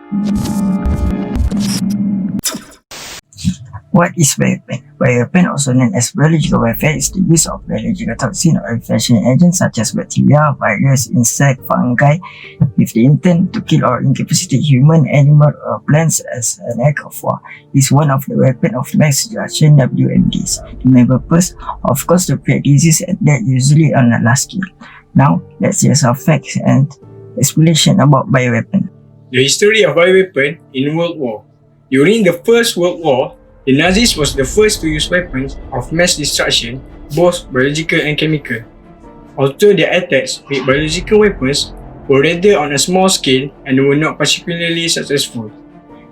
What is bioweapon? Bioweapon, also known as biological warfare, is the use of biological toxin or infection agents such as bacteria, virus, insect, fungi, with the intent to kill or incapacitate human, animal, or plants as an act of war. Is one of the weapons of mass destruction (WMDs). The main purpose, of course, to create disease and death, usually on a large scale. Now, let's hear some facts and explanation about bioweapon. The history of bioweapon in World War. During the First World War, the Nazis was the first to use weapons of mass destruction, both biological and chemical. Although their attacks with biological weapons were rather on a small scale and were not particularly successful.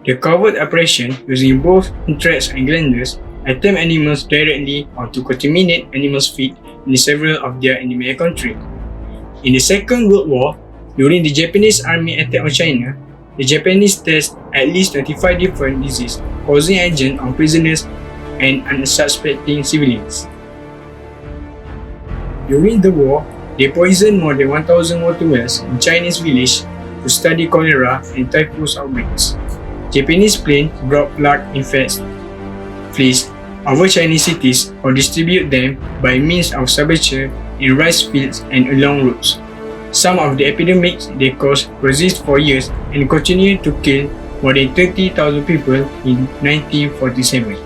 The covert operation using both anthrax and glanders attacked animals directly or to contaminate animals' feet in several of their enemy countries. In the Second World War, during the Japanese army attack on China, the Japanese tested at least 25 different disease-causing agents on prisoners and unsuspecting civilians. During the war, they poisoned more than 1,000 water wells in Chinese villages to study cholera and typhus outbreaks. Japanese planes brought plague-infested fleas over Chinese cities or distribute them by means of sabotage in rice fields and along roads. Some of the epidemics they caused persist for years and continued to kill more than 30,000 people in 1947. It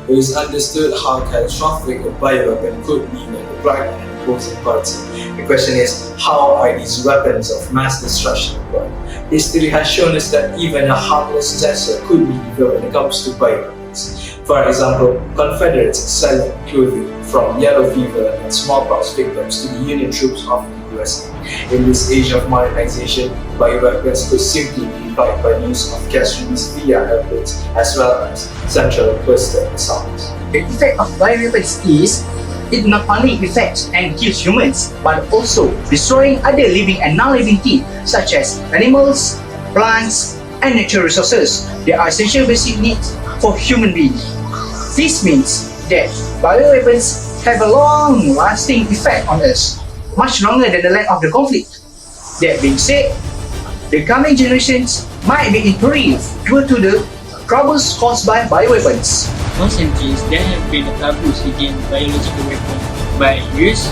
is understood how catastrophic a bioweapon could be when applied on an opposing party. The question is, how are these weapons of mass destruction applied? History has shown us that even a harmless gesture could be evil when it comes to bioweapons. For example, Confederates selling clothing from yellow fever and smallpox victims to the Union troops of the USA. In this age of modernization, bioweapons could simply be applied by use of gas release via airplanes as well as central bursting assaults. The effect of bioweapons is it not only affects and kills humans, but also destroying other living and non-living things such as animals, plants, and natural resources. They are essential basic needs for human beings. This means that bioweapons have a long-lasting effect on us, much longer than the length of the conflict. That being said, the coming generations might be in peril due to the troubles caused by bioweapons. For centuries, there have been taboos against biological weapons, but use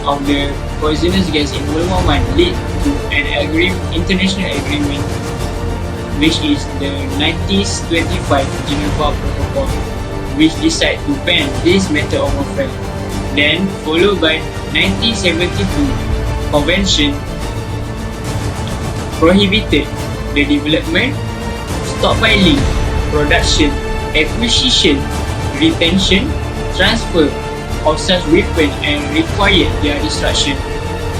of the poisonous gas in World War I led to an international agreement, which is the 1925 Geneva Protocol, which decided to ban this method of warfare. Then, followed by 1972 Convention prohibited the development, stockpiling, production, acquisition, retention, transfer of such weapons and required their destruction.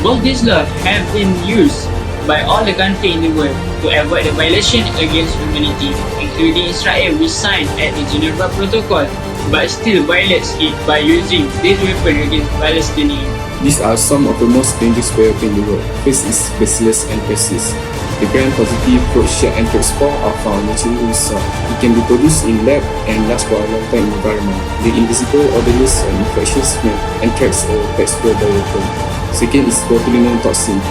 Both these laws have been used by all the countries in the world to avoid the violation against humanity, including Israel, which signed at the Geneva Protocol but still violates it by using this weapon against Palestinians. These are some of the most dangerous weapons in the world. First is Bacillus anthracis. The gram-positive roach anthrax spore are found naturally in soil. It can be produced in lab and last for a long time in the environment. The invisible, odorless, and infectious smell anthrax or textile bioweapon. Second is botulinum toxin.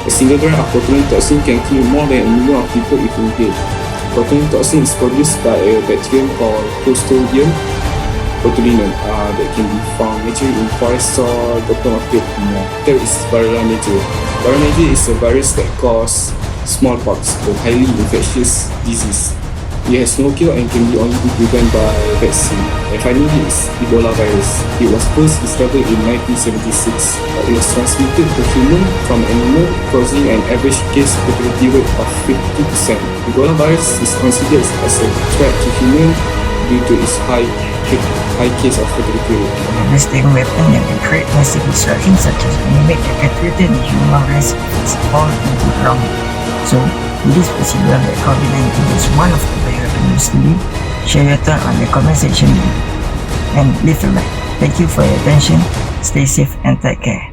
A single gram of botulinum toxin can kill more than 1 million of people if inhaled. Botulinum toxin is produced by a bacterium called Clostridium botulinum that can be found naturally in forest soil, bottom of the earth. Third is Varroa niger. Varroa niger is a virus that causes smallpox, a highly infectious disease. It has no cure and can be only be prevented by vaccine. And finally is Ebola virus. It was first discovered in 1976, but it was transmitted to human from animal, causing an average case fatality rate of 50%. Ebola virus is considered as a threat to human due to its high case of fatality rate. A devastating weapon that can create massive destruction such as animate that can threaten the human race if it's all into the wrong. So, it is possible that COVID-19 is one of the bioweapons used to be. Share your thought on the comment section below and leave a like. Thank you for your attention. Stay safe and take care.